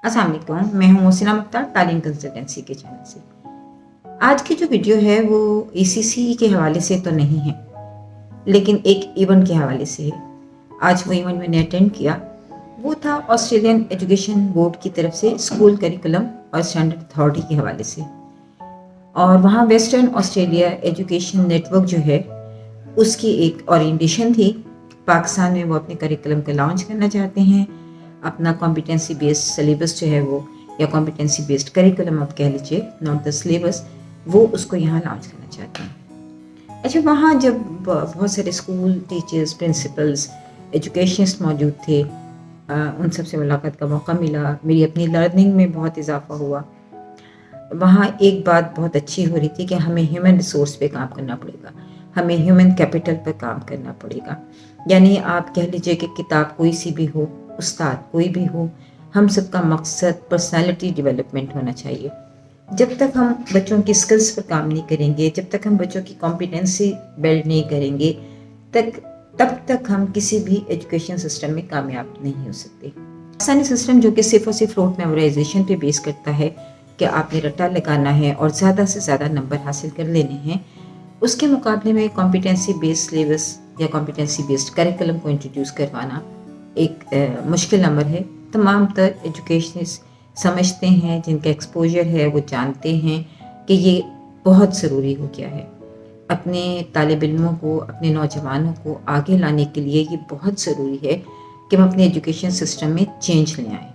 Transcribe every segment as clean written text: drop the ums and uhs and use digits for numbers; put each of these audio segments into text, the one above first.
अस्सलाम वालेकुम, मैं हूँ मोहसिना मुख्तार तालीम कंसल्टेंसी के चैनल से। आज की जो वीडियो है वो ACC के हवाले से तो नहीं है, लेकिन एक इवेंट के हवाले से है। आज वो इवेंट मैंने अटेंड किया, वो था ऑस्ट्रेलियन एजुकेशन बोर्ड की तरफ से स्कूल करिकुलम और स्टैंडर्ड अथॉरिटी के हवाले से। और वहाँ वेस्टर्न ऑस्ट्रेलिया एजुकेशन नेटवर्क जो है उसकी एक ओरिएंटेशन थी। पाकिस्तान में वो अपने करिकुलम को लॉन्च करना चाहते हैं, अपना कॉम्पिटेंसी बेस्ड सिलेबस जो है वो, या कॉम्पिटेंसी बेस्ड करिकुलम आप कह लीजिए, नॉट द सिलेबस, वो उसको यहाँ लॉन्च करना चाहते हैं। अच्छा, वहाँ जब बहुत सारे स्कूल टीचर्स, प्रिंसिपल्स, एजुकेशनिस्ट मौजूद थे, उन सब से मुलाकात का मौका मिला, मेरी अपनी लर्निंग में बहुत इजाफा हुआ। वहाँ एक बात बहुत अच्छी हो रही थी कि हमें ह्यूमन रिसोर्स पे काम करना पड़ेगा, हमें ह्यूमन कैपिटल पर काम करना पड़ेगा। यानी आप कह लीजिए कि किताब कोई सी भी हो, उस्ताद कोई भी हो, हम सबका मकसद पर्सनालिटी डेवलपमेंट होना चाहिए। जब तक हम बच्चों की स्किल्स पर काम नहीं करेंगे, जब तक हम बच्चों की कॉम्पिटेंसी बिल्ड नहीं करेंगे, तब तक हम किसी भी एजुकेशन सिस्टम में कामयाब नहीं हो सकते। पाकिस्तानी सिस्टम जो कि सिर्फ और सिर्फ रोट मेमोराइजेशन पे बेस करता है कि आपने रट्टा लगाना है और ज़्यादा से ज़्यादा नंबर हासिल कर लेने हैं, उसके मुकाबले में कॉम्पिटेंसी बेस्ड सिलेबस या कॉम्पिटेंसी बेस्ड करिकुलम को इंट्रोड्यूस करवाना एक मुश्किल अमर है। तमाम तर एजुकेशनिस्ट समझते हैं, जिनका एक्सपोजर है वो जानते हैं कि ये बहुत ज़रूरी हो गया है। अपने तालिब इल्मों को, अपने नौजवानों को आगे लाने के लिए ये बहुत ज़रूरी है कि हम अपने एजुकेशन सिस्टम में चेंज ले आएँ,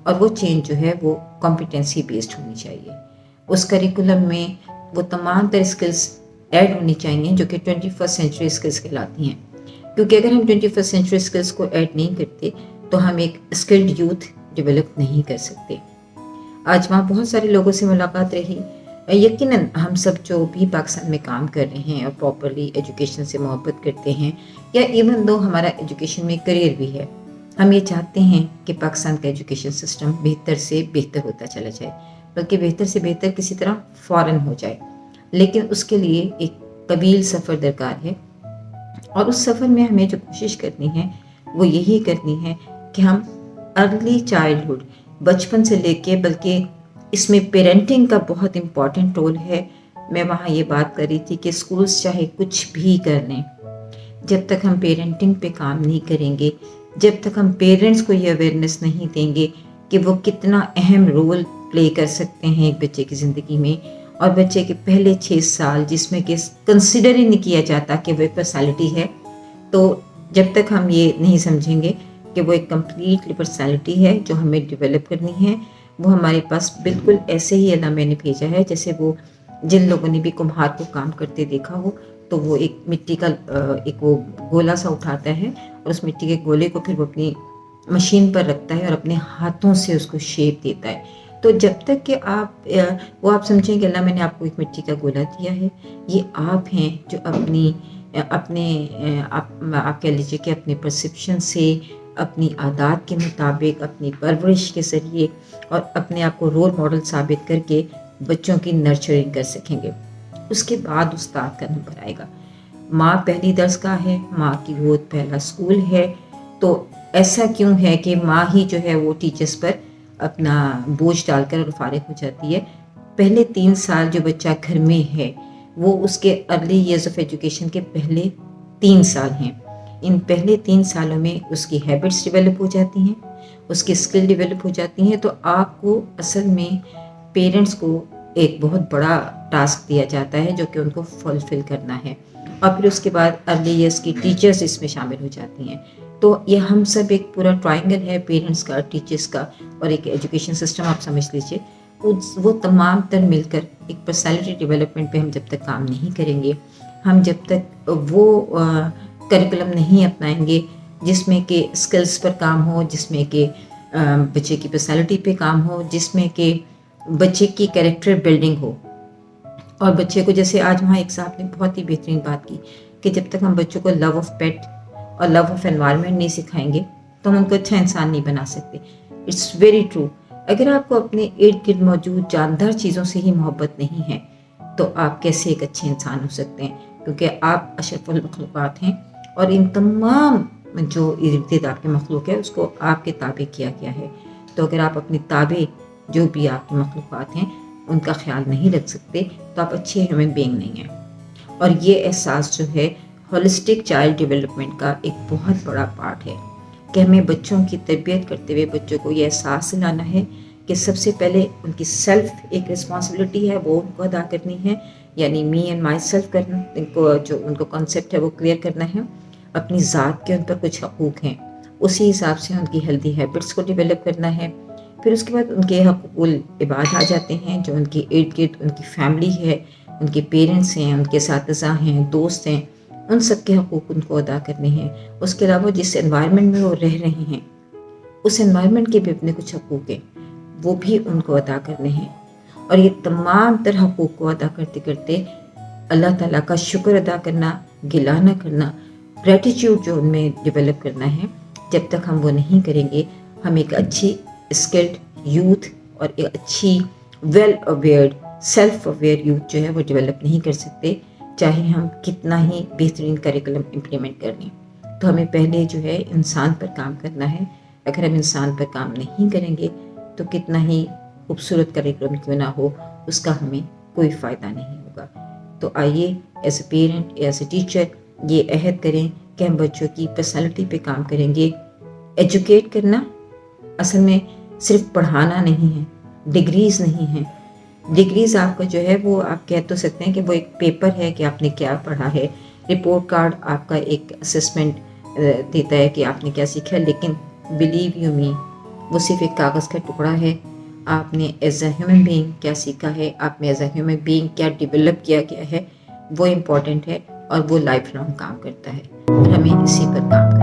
और वो चेंज जो है वो कॉम्पिटेंसी बेस्ड होनी चाहिए। उस करिकुलम में वो तमाम तरह स्किल्स ऐड होनी चाहिए जो कि 21st सेंचुरी स्किल्स कहलाती हैं, क्योंकि अगर हम 21st सेंचुरी स्किल्स को ऐड नहीं करते तो हम एक स्किल्ड यूथ डेवलप नहीं कर सकते। आज वहाँ बहुत सारे लोगों से मुलाकात रही। यकीनन हम सब जो भी पाकिस्तान में काम कर रहे हैं और प्रॉपरली एजुकेशन से मोहब्बत करते हैं, या इवन दो हमारा एजुकेशन में करियर भी है, हम ये चाहते हैं कि पाकिस्तान का एजुकेशन सिस्टम बेहतर से बेहतर होता चला जाए, बल्कि बेहतर से बेहतर किसी तरह फ़ौरन हो जाए। लेकिन उसके लिए एक तवील सफ़र दरकार है, और उस सफ़र में हमें जो कोशिश करनी है वो यही करनी है कि हम अर्ली चाइल्डहुड, बचपन से लेके, बल्कि इसमें पेरेंटिंग का बहुत इम्पॉर्टेंट रोल है। मैं वहाँ ये बात कर रही थी कि स्कूल्स चाहे कुछ भी कर लें, जब तक हम पेरेंटिंग पे काम नहीं करेंगे, जब तक हम पेरेंट्स को ये अवेयरनेस नहीं देंगे कि वो कितना अहम रोल प्ले कर सकते हैं एक बच्चे की ज़िंदगी में, और बच्चे के पहले 6 साल जिसमें कि कंसिडर ही नहीं किया जाता कि वो एक पर्सनैलिटी है, तो जब तक हम ये नहीं समझेंगे कि वो एक कंप्लीटली पर्सनैलिटी है जो हमें डेवलप करनी है, वो हमारे पास बिल्कुल ऐसे ही अल्लाह मैंने भेजा है जैसे वो जिन लोगों ने भी कुम्हार को काम करते देखा हो, तो वो एक मिट्टी का एक वो गोला सा उठाता है और उस मिट्टी के गोले को फिर वो अपनी मशीन पर रखता है और अपने हाथों से उसको शेप देता है। तो जब तक कि आप वो आप समझें कि अल्लाह मैंने आपको एक मिट्टी का गोला दिया है, ये आप हैं जो आप कह लीजिए कि अपने परसेप्शन से, अपनी आदत के मुताबिक, अपनी परवरिश के ज़रिए और अपने आप को रोल मॉडल साबित करके बच्चों की नर्चरिंग कर सकेंगे। उसके बाद उस्ताद का नंबर आएगा। माँ पहली दरसगाह है, माँ की गोद पहला स्कूल है। तो ऐसा क्यों है कि माँ ही जो है वो टीचर्स पर अपना बोझ डालकर फारिग हो जाती है। पहले 3 साल जो बच्चा घर में है वो उसके अर्ली ईयर्स ऑफ एजुकेशन के पहले 3 साल हैं। इन पहले 3 सालों में उसकी हैबिट्स डेवलप हो जाती हैं, उसकी स्किल डेवलप हो जाती हैं। तो आपको असल में पेरेंट्स को एक बहुत बड़ा टास्क दिया जाता है जो कि उनको फुलफिल करना है, और फिर उसके बाद अर्ली ईयर्स की टीचर्स इसमें शामिल हो जाती हैं। तो ये हम सब एक पूरा ट्रायंगल है, पेरेंट्स का, टीचर्स का और एक एजुकेशन सिस्टम आप समझ लीजिए। वो तमाम तर मिलकर एक पर्सनैलिटी डेवलपमेंट पे हम जब तक काम नहीं करेंगे, हम जब तक वो करिकुलम नहीं अपनाएंगे जिसमें कि स्किल्स पर काम हो, जिसमें कि बच्चे की पर्सनैलिटी पे काम हो, जिसमें कि बच्चे की कैरेक्टर बिल्डिंग हो, और बच्चे को, जैसे आज वहाँ एक साहब ने बहुत ही बेहतरीन बात की कि जब तक हम बच्चों को लव ऑफ पेट और लव ऑफ एनवायरनमेंट नहीं सिखाएंगे तो हम उनको अच्छा इंसान नहीं बना सकते। It's very true. अगर आपको अपने इर्द गिर्द मौजूद जानदार चीज़ों से ही मोहब्बत नहीं है तो आप कैसे एक अच्छे इंसान हो सकते हैं, क्योंकि आप अशरफुल मखलूक़ात हैं, और इन तमाम जो इर्द गिर्द आपके मखलूक है उसको आपके ताबे किया गया है। तो अगर आप अपनी ताबे जो भी आपकी मखलूक़ात हैं उनका ख्याल नहीं रख सकते तो आप अच्छे ह्यूमन बीइंग नहीं हैं। और ये एहसास जो है होलिस्टिक चाइल्ड डेवलपमेंट का एक बहुत बड़ा पार्ट है कि हमें बच्चों की तरबियत करते हुए बच्चों को ये एहसास दिलाना है कि सबसे पहले उनकी सेल्फ एक रिस्पॉन्सिबिलिटी है, वो उनको अदा करनी है, यानी मी एंड माई सेल्फ करना, इनको जो उनको कॉन्सेप्ट है वो क्लियर करना है। अपनी ज़ात के उन पर कुछ हकूक़ हैं, उसी हिसाब से उनकी हेल्दी हैबिट्स को डेवलप करना है। फिर उसके बाद उनके हकूक़ुल इबाद आ जाते हैं, जो उनके इर्द गिर्द उनकी फैमिली है, उनके पेरेंट्स हैं, उनके साथिज़ा हैं, दोस्त हैं, उन सब के हकूक़ उनको अदा करने हैं। उसके अलावा जिस एनवायरनमेंट में वो रह रहे हैं उस एनवायरनमेंट के भी अपने कुछ हकूक़ हैं, वो भी उनको अदा करने हैं। और ये तमाम तरह हकूक़ को अदा करते करते अल्लाह ताला का शुक्र अदा करना, गिला न करना, ग्रेटिट्यूड जो उनमें डेवलप करना है। जब तक हम वो नहीं करेंगे हम एक अच्छी स्किल्ड यूथ और एक अच्छी वेल अवेयर्ड सेल्फ अवेयर यूथ जो है वो डेवलप नहीं कर सकते, चाहे हम कितना ही बेहतरीन करिकुलम इम्प्लीमेंट कर लें। तो हमें पहले जो है इंसान पर काम करना है। अगर हम इंसान पर काम नहीं करेंगे तो कितना ही खूबसूरत करिकुलम क्यों ना हो, उसका हमें कोई फ़ायदा नहीं होगा। तो आइए as a parent, as a teacher ये अहद करें कि हम बच्चों की पर्सनैलिटी पे काम करेंगे। एजुकेट करना असल में सिर्फ पढ़ाना नहीं है, डिग्रीज़ नहीं है। डिग्रीज़ आपका जो है वो आप कह तो सकते हैं कि वो एक पेपर है कि आपने क्या पढ़ा है, रिपोर्ट कार्ड आपका एक असेसमेंट देता है कि आपने क्या सीखा, लेकिन बिलीव यू मी वो सिर्फ एक कागज़ का टुकड़ा है। आपने एज अ ह्यूमन बीइंग क्या सीखा है, आप में एज अ ह्यूमन बीइंग क्या डेवलप किया गया है, वो इम्पॉर्टेंट है और वो लाइफ लॉन्ग काम करता है। और हमें इसी पर काम करना है।